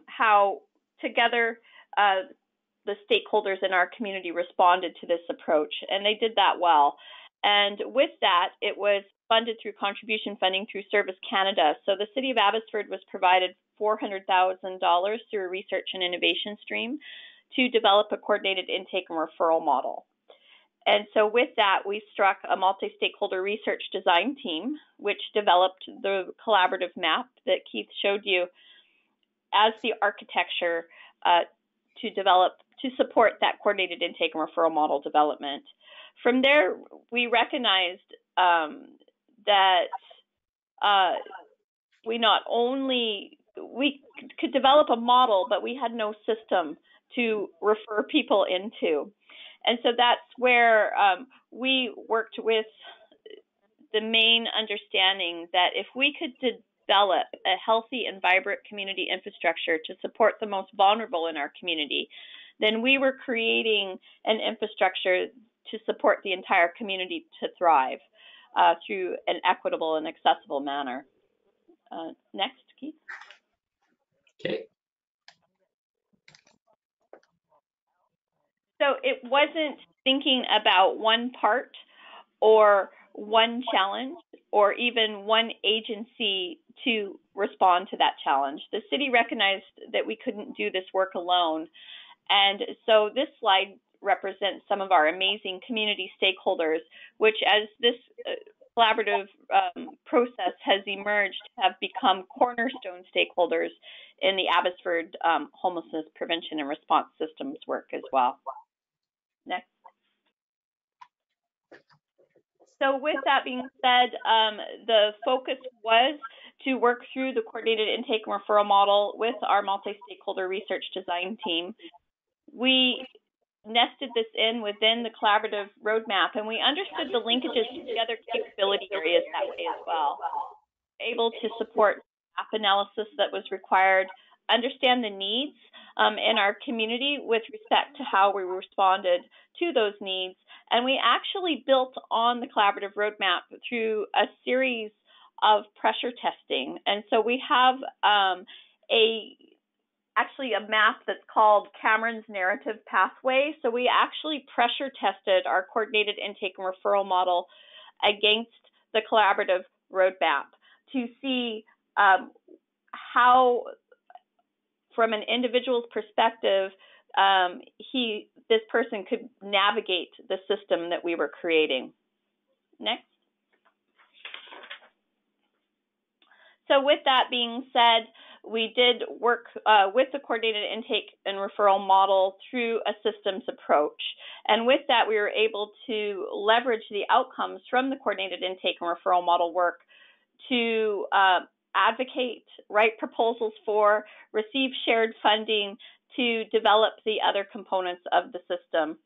how together the stakeholders in our community responded to this approach, and they did that well. And with that, it was funded through contribution funding through Service Canada. So the City of Abbotsford was provided $400,000 through a research and innovation stream to develop a coordinated intake and referral model. And so with that, we struck a multi-stakeholder research design team, which developed the collaborative map that Keith showed you as the architecture to support that coordinated intake and referral model development. From there, we recognized that we could develop a model, but we had no system to refer people into. And so that's where we worked with the main understanding that if we could develop a healthy and vibrant community infrastructure to support the most vulnerable in our community, then we were creating an infrastructure to support the entire community to thrive through an equitable and accessible manner. Next, Keith. Okay. So it wasn't thinking about one part or one challenge or even one agency to respond to that challenge. The city recognized that we couldn't do this work alone. And so this slide represents some of our amazing community stakeholders, which as this collaborative process has emerged, have become cornerstone stakeholders in the Abbotsford homelessness prevention and response systems work as well. Next. So with that being said, the focus was to work through the coordinated intake and referral model with our multi-stakeholder research design team. We nested this in within the collaborative roadmap, and we understood the linkages to the other capability areas that way as well. Able to support gap analysis that was required, understand the needs in our community with respect to how we responded to those needs. And we actually built on the collaborative roadmap through a series of pressure testing. And so we have actually a map that's called Cameron's Narrative Pathway. So we actually pressure tested our coordinated intake and referral model against the collaborative roadmap to see how, from an individual's perspective, this person could navigate the system that we were creating. Next. So with that being said, we did work with the coordinated intake and referral model through a systems approach. And with that, we were able to leverage the outcomes from the coordinated intake and referral model work to advocate, write proposals for, receive shared funding to develop the other components of the system.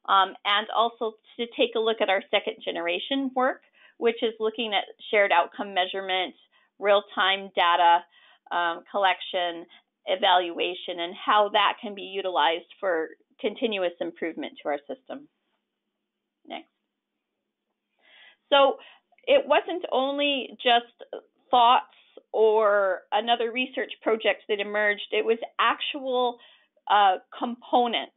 And also to take a look at our second generation work, which is looking at shared outcome measurement, real-time data collection, evaluation, and how that can be utilized for continuous improvement to our system. Next. So it wasn't only just thoughts or another research project that emerged, it was actual components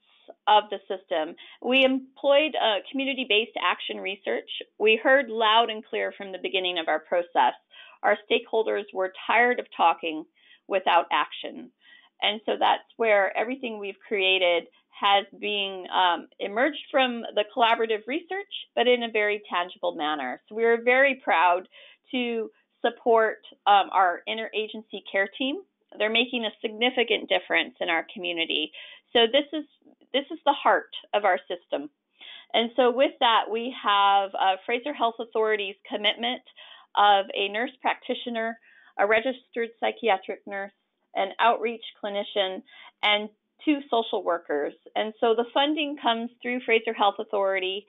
of the system. We employed community-based action research. We heard loud and clear from the beginning of our process. Our stakeholders were tired of talking without action. And so that's where everything we've created has been emerged from the collaborative research, but in a very tangible manner. So we're very proud to support our interagency care team. They're making a significant difference in our community. So this is the heart of our system. And so with that, we have Fraser Health Authority's commitment of a nurse practitioner, a registered psychiatric nurse, an outreach clinician, and 2 social workers. And so the funding comes through Fraser Health Authority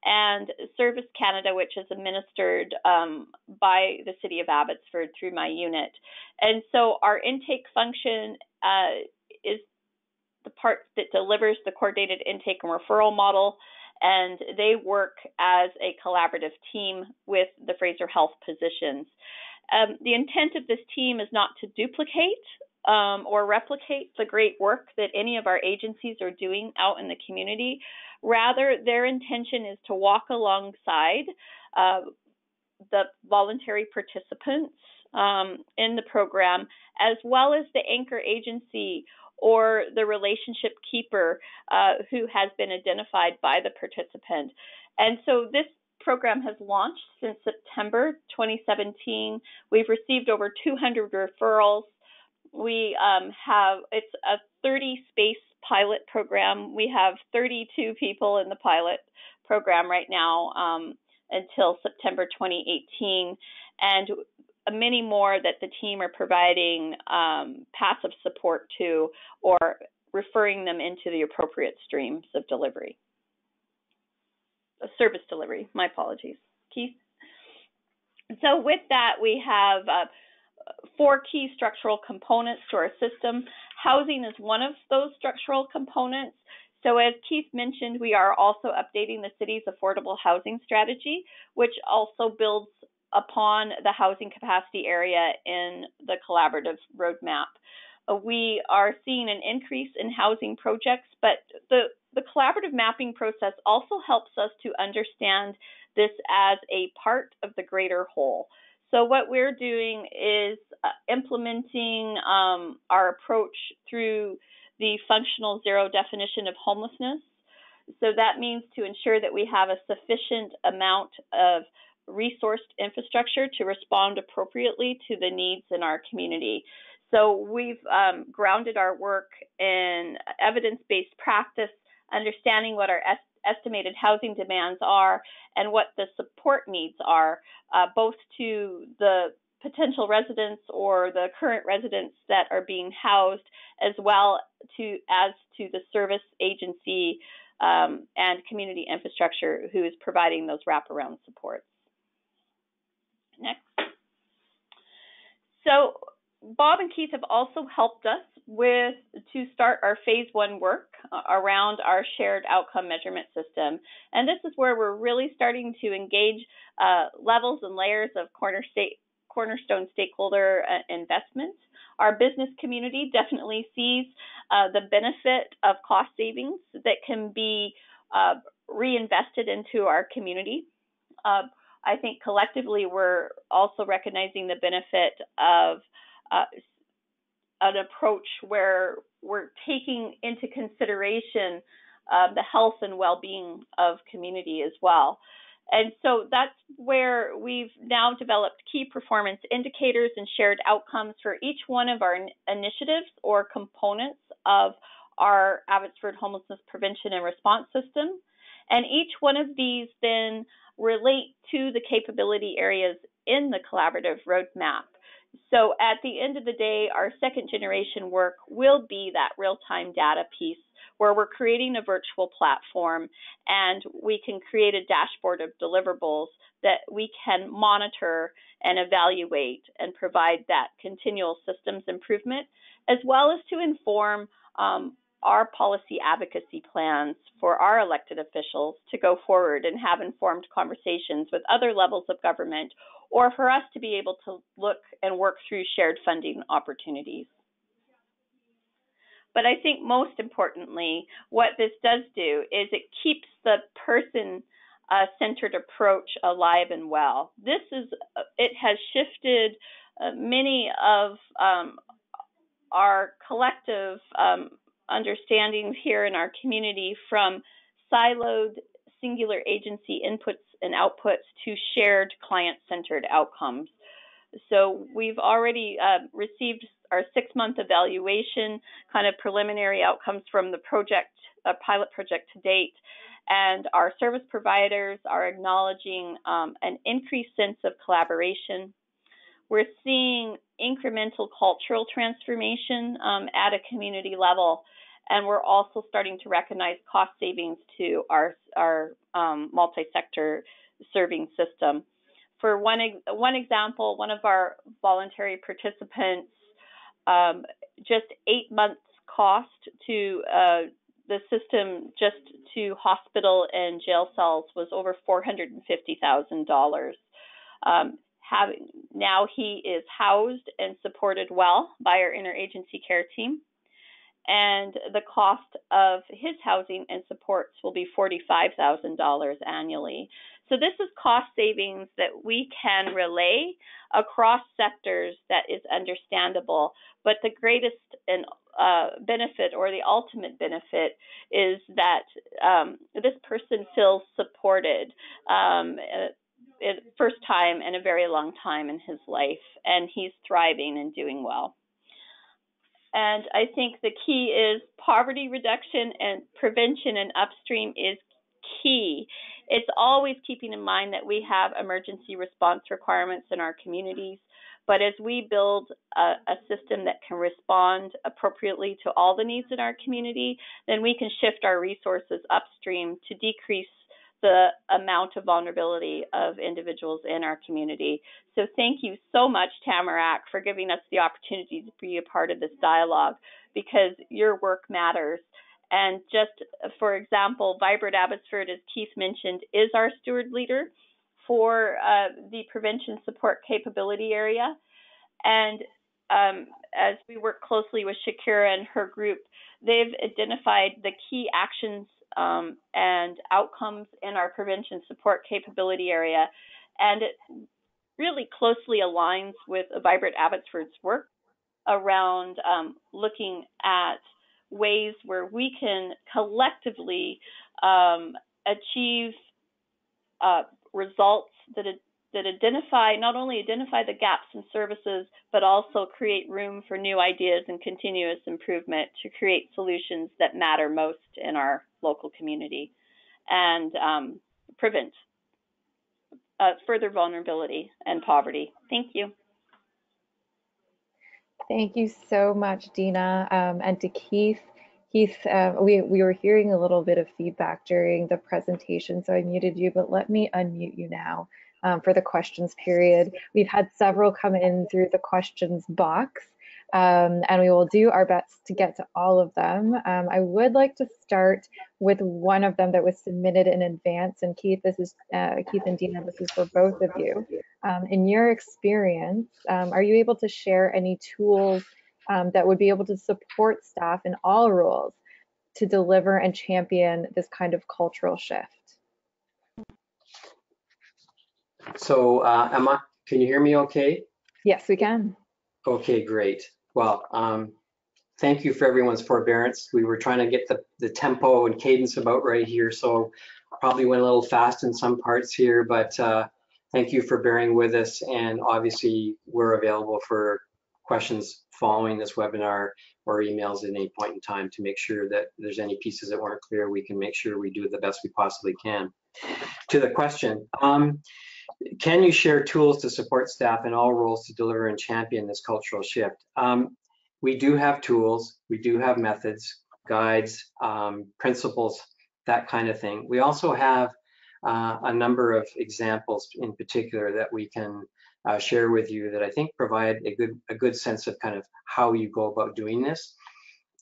and Service Canada, which is administered by the City of Abbotsford through my unit. And so our intake function is the part that delivers the coordinated intake and referral model, and they work as a collaborative team with the Fraser Health positions. The intent of this team is not to duplicate or replicate the great work that any of our agencies are doing out in the community. Rather, their intention is to walk alongside the voluntary participants in the program, as well as the anchor agency or the relationship keeper who has been identified by the participant. And so this program has launched since September 2017. We've received over 200 referrals. We it's a 30-space pilot program. We have 32 people in the pilot program right now until September 2018, and many more that the team are providing passive support to or referring them into the appropriate streams of delivery. Service delivery, my apologies. Keith? So with that, we have 4 key structural components to our system. Housing is one of those structural components. So as Keith mentioned, we are also updating the city's affordable housing strategy, which also builds upon the housing capacity area in the collaborative roadmap. We are seeing an increase in housing projects, but the collaborative mapping process also helps us to understand this as a part of the greater whole. So what we're doing is implementing our approach through the functional zero definition of homelessness. So that means to ensure that we have a sufficient amount of resourced infrastructure to respond appropriately to the needs in our community. So we've grounded our work in evidence-based practice, understanding what our estimated housing demands are and what the support needs are, both to the potential residents or the current residents that are being housed, as well as to the service agency and community infrastructure who is providing those wraparound supports. Next. So Bob and Keith have also helped us to start our phase 1 work around our shared outcome measurement system. And this is where we're really starting to engage levels and layers of cornerstone stakeholder investment. Our business community definitely sees the benefit of cost savings that can be reinvested into our community. I think collectively we're also recognizing the benefit of an approach where we're taking into consideration the health and well-being of community as well. And so that's where we've now developed key performance indicators and shared outcomes for each one of our initiatives or components of our Abbotsford Homelessness Prevention and Response System. And each one of these then relate to the capability areas in the collaborative roadmap. So at the end of the day, our second generation work will be that real-time data piece where we're creating a virtual platform and we can create a dashboard of deliverables that we can monitor and evaluate and provide that continual systems improvement, as well as to inform our policy advocacy plans for our elected officials to go forward and have informed conversations with other levels of government, or for us to be able to look and work through shared funding opportunities. But I think most importantly, what this does do is it keeps the person-centered approach alive and well. It has shifted many of our collective understandings here in our community from siloed singular agency inputs and outputs to shared client-centered outcomes. So we've already received our 6-month evaluation, kind of preliminary outcomes from the project, pilot project to date, and our service providers are acknowledging an increased sense of collaboration. We're seeing incremental cultural transformation at a community level, and we're also starting to recognize cost savings to our multi-sector serving system. For one example, one of our voluntary participants, just 8 months cost to the system just to hospital and jail cells was over $450,000. Now he is housed and supported well by our interagency care team, and the cost of his housing and supports will be $45,000 annually. So this is cost savings that we can relay across sectors that is understandable, but the greatest benefit, or the ultimate benefit, is that this person feels supported first time in a very long time in his life, and he's thriving and doing well. And I think the key is poverty reduction and prevention and upstream is key. It's always keeping in mind that we have emergency response requirements in our communities, but as we build a system that can respond appropriately to all the needs in our community, then we can shift our resources upstream to decrease the amount of vulnerability of individuals in our community. So thank you so much, Tamarack, for giving us the opportunity to be a part of this dialogue, because your work matters. And just for example, Vibrant Abbotsford, as Keith mentioned, is our steward leader for the prevention support capability area. And as we work closely with Shakira and her group, they've identified the key actions and outcomes in our prevention support capability area. And it really closely aligns with Vibrant Abbotsford's work around looking at ways where we can collectively achieve results that not only identify the gaps in services, but also create room for new ideas and continuous improvement to create solutions that matter most in our local community and prevent further vulnerability and poverty. Thank you. Thank you so much, Dina. And to Keith. Keith, we were hearing a little bit of feedback during the presentation, so I muted you, but let me unmute you now for the questions period. We've had several come in through the questions box, and we will do our best to get to all of them. I would like to start with one of them that was submitted in advance, and Keith, this is Keith and Dina, this is for both of you. In your experience, are you able to share any tools that would be able to support staff in all roles to deliver and champion this kind of cultural shift? So can you hear me okay? Yes, we can. Okay, great. Well, thank you for everyone's forbearance. We were trying to get the tempo and cadence about right here, so probably went a little fast in some parts here, but thank you for bearing with us, and obviously we're available for questions following this webinar or emails at any point in time to make sure that there's any pieces that weren't clear, we can make sure we do the best we possibly can. To the question, can you share tools to support staff in all roles to deliver and champion this cultural shift? We do have tools, we do have methods, guides, principles, that kind of thing. We also have a number of examples in particular that we can share with you that I think provide a good sense of kind of how you go about doing this.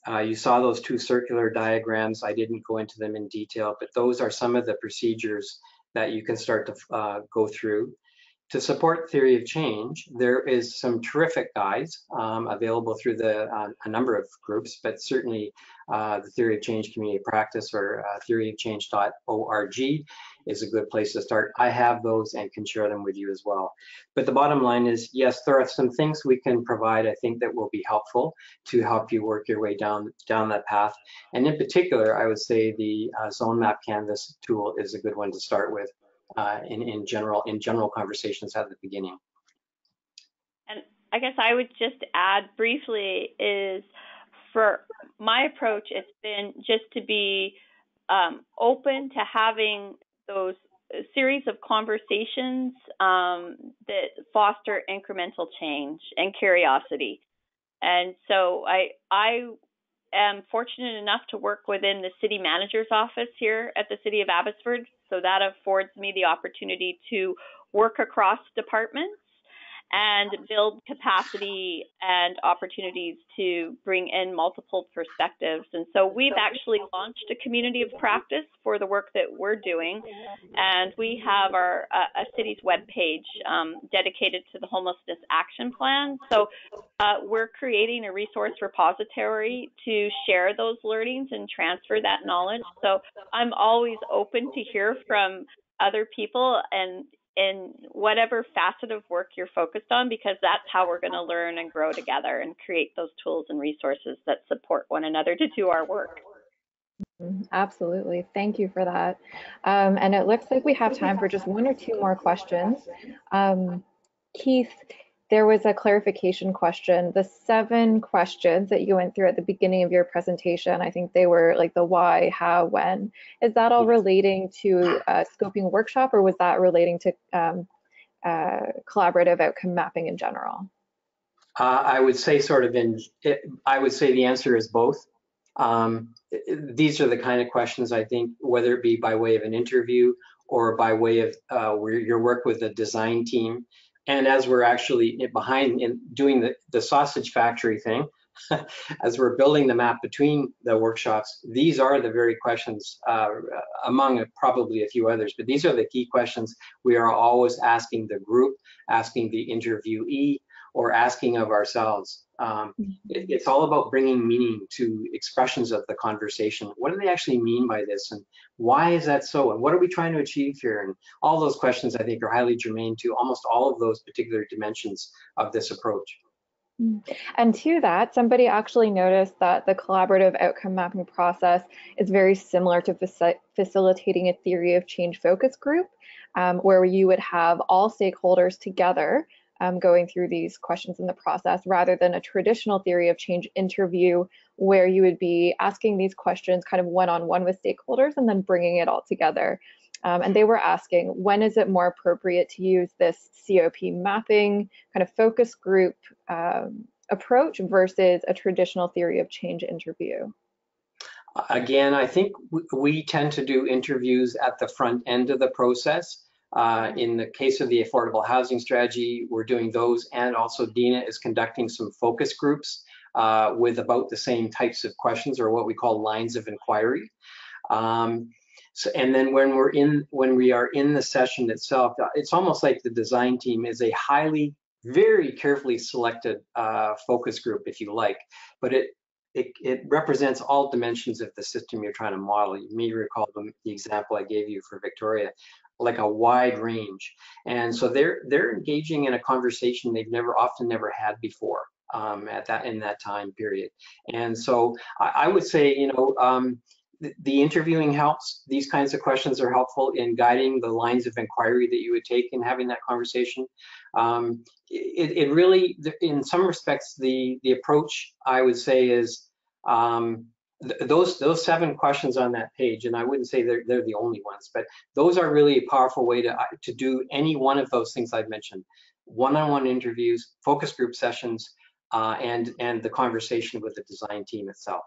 You saw those two circular diagrams. I didn't go into them in detail, but those are some of the procedures that you can start to go through. To support theory of change, there is some terrific guides available through a number of groups, but certainly the Theory of Change Community Practice or theoryofchange.org is a good place to start. I have those and can share them with you as well. But the bottom line is, yes, there are some things we can provide, I think, that will be helpful to help you work your way down that path. And in particular, I would say the Zone Map Canvas tool is a good one to start with. In general conversations at the beginning. And I guess I would just add briefly is for my approach, it's been just to be open to having those series of conversations that foster incremental change and curiosity. And so I am fortunate enough to work within the city manager's office here at the City of Abbotsford. So that affords me the opportunity to work across departments and build capacity and opportunities to bring in multiple perspectives. And so we've actually launched a community of practice for the work that we're doing. And we have our a city's webpage dedicated to the Homelessness Action Plan. So we're creating a resource repository to share those learnings and transfer that knowledge. So I'm always open to hear from other people and in whatever facet of work you're focused on, because that's how we're going to learn and grow together and create those tools and resources that support one another to do our work. Absolutely. Thank you for that. And it looks like we have time for just one or two more questions. Keith, there was a clarification question. The 7 questions that you went through at the beginning of your presentation, I think they were like the why, how, when. Is that all relating to a scoping workshop, or was that relating to collaborative outcome mapping in general? I would say I would say the answer is both. These are the kind of questions I think, whether it be by way of an interview or by way of your work with the design team. And as we're actually behind in doing the sausage factory thing, as we're building the map between the workshops, these are the very questions, among probably a few others, but these are the key questions we are always asking the group, asking the interviewee, or asking of ourselves. It's all about bringing meaning to expressions of the conversation. What do they actually mean by this, and why is that so, and what are we trying to achieve here? And all those questions, I think, are highly germane to almost all of those particular dimensions of this approach. And to that, somebody actually noticed that the collaborative outcome mapping process is very similar to facilitating a theory of change focus group, where you would have all stakeholders together going through these questions in the process, rather than a traditional theory of change interview, where you would be asking these questions kind of one-on-one with stakeholders and then bringing it all together. And they were asking, when is it more appropriate to use this COP mapping kind of focus group approach versus a traditional theory of change interview? Again, I think we tend to do interviews at the front end of the process. In the case of the affordable housing strategy, we're doing those, and also Dina is conducting some focus groups with about the same types of questions, or what we call lines of inquiry. And then when we are in the session itself, it's almost like the design team is a very carefully selected focus group, if you like, but it represents all dimensions of the system you're trying to model. You may recall the example I gave you for Victoria, like a wide range. And so they're engaging in a conversation they've often never had before in that time period. And so I would say, the interviewing helps. These kinds of questions are helpful in guiding the lines of inquiry that you would take in having that conversation. It really, in some respects, the approach I would say is those 7 questions on that page, and I wouldn't say they're the only ones, but those are really a powerful way to do any one of those things I've mentioned: one-on-one interviews, focus group sessions, and the conversation with the design team itself.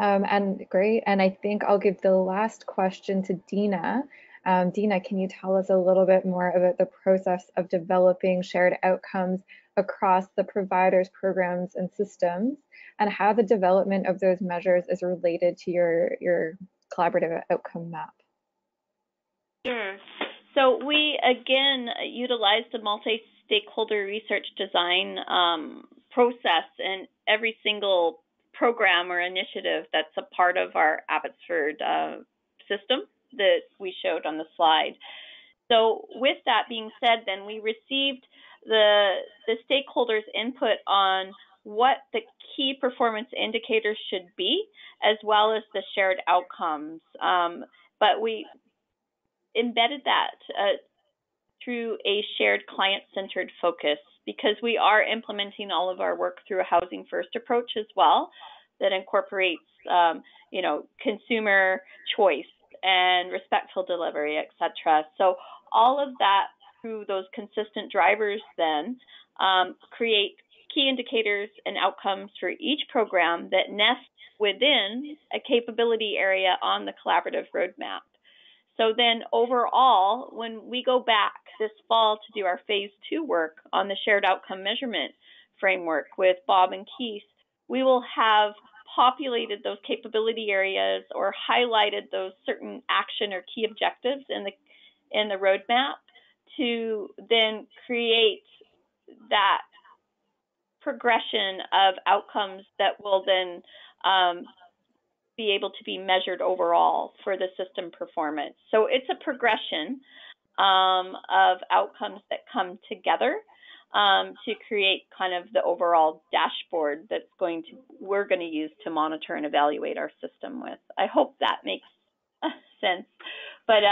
And great, and I think I'll give the last question to Dina. Dina, can you tell us a little bit more about the process of developing shared outcomes across the providers, programs, and systems, and how the development of those measures is related to your collaborative outcome map? Sure. So we, again, utilized a multi-stakeholder research design process in every single program or initiative that's a part of our Abbotsford system that we showed on the slide. So with that being said, then we received the stakeholders' input on what the key performance indicators should be, as well as the shared outcomes. But we embedded that through a shared client-centered focus, because we are implementing all of our work through a housing first approach as well, that incorporates consumer choice and respectful delivery, etc. So all of that, through those consistent drivers, then create key indicators and outcomes for each program that nest within a capability area on the collaborative roadmap. So then overall, when we go back this fall to do our phase 2 work on the shared outcome measurement framework with Bob and Keith, we will have populated those capability areas or highlighted those certain action or key objectives in the roadmap to then create that progression of outcomes that will then be able to be measured overall for the system performance. So it's a progression of outcomes that come together to create kind of the overall dashboard that's we're going to use to monitor and evaluate our system with. I hope that makes sense. But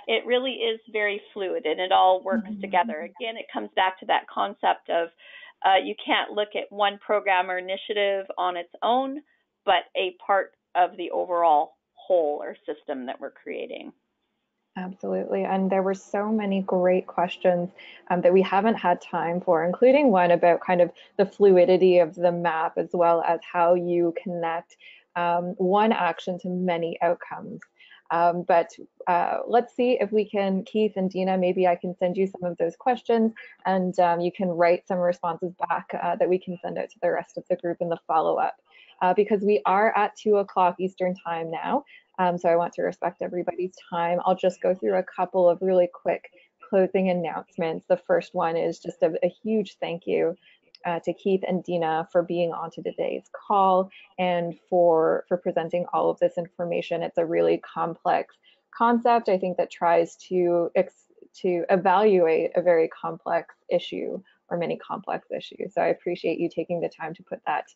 it really is very fluid, and it all works together. Again, it comes back to that concept of you can't look at one program or initiative on its own, but a part of the overall whole or system that we're creating. Absolutely, and there were so many great questions that we haven't had time for, including one about kind of the fluidity of the map, as well as how you connect one action to many outcomes. But let's see if we can, Keith and Dina, maybe I can send you some of those questions, and you can write some responses back that we can send out to the rest of the group in the follow-up. Because we are at 2 o'clock Eastern time now, so I want to respect everybody's time. I'll just go through a couple of really quick closing announcements. The first one is just a huge thank you to Keith and Dina for being on to today's call and for presenting all of this information. It's a really complex concept, I think, that tries to evaluate a very complex issue or many complex issues. So I appreciate you taking the time to put that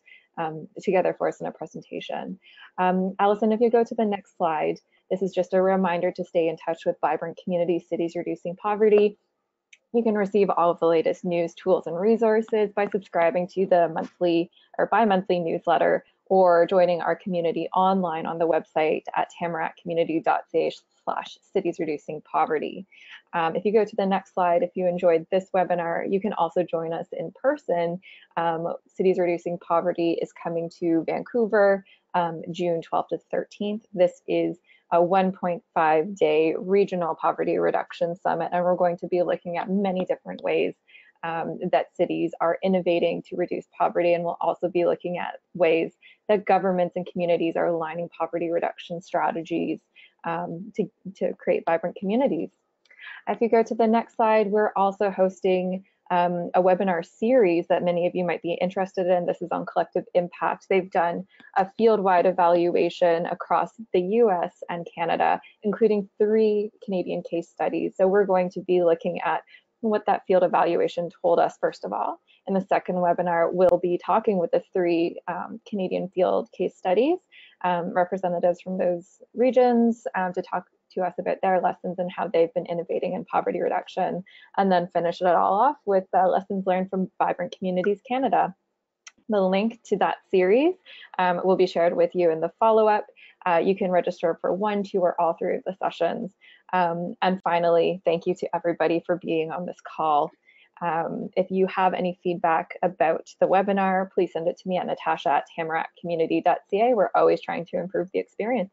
together for us in a presentation. Allison, if you go to the next slide, this is just a reminder to stay in touch with Vibrant Communities, Cities Reducing Poverty. You can receive all of the latest news, tools, and resources by subscribing to the monthly or bi-monthly newsletter or joining our community online on the website at tamarackcommunity.ca/citiesreducingpoverty. If you go to the next slide, if you enjoyed this webinar, you can also join us in person. Cities Reducing Poverty is coming to Vancouver June 12th to 13th. This is a 1.5-day regional poverty reduction summit, and we're going to be looking at many different ways that cities are innovating to reduce poverty, and we'll also be looking at ways that governments and communities are aligning poverty reduction strategies to create vibrant communities. If you go to the next slide, we're also hosting a webinar series that many of you might be interested in. This is on collective impact. They've done a field-wide evaluation across the US and Canada, including 3 Canadian case studies. So we're going to be looking at what that field evaluation told us, first of all. In the second webinar, we'll be talking with the 3 Canadian field case studies, representatives from those regions to talk to us about their lessons and how they've been innovating in poverty reduction, and then finish it all off with lessons learned from Vibrant Communities Canada. The link to that series will be shared with you in the follow-up. You can register for 1, 2, or all 3 of the sessions. And finally, thank you to everybody for being on this call. If you have any feedback about the webinar, please send it to me at natasha@tamarackcommunity.ca. We're always trying to improve the experience.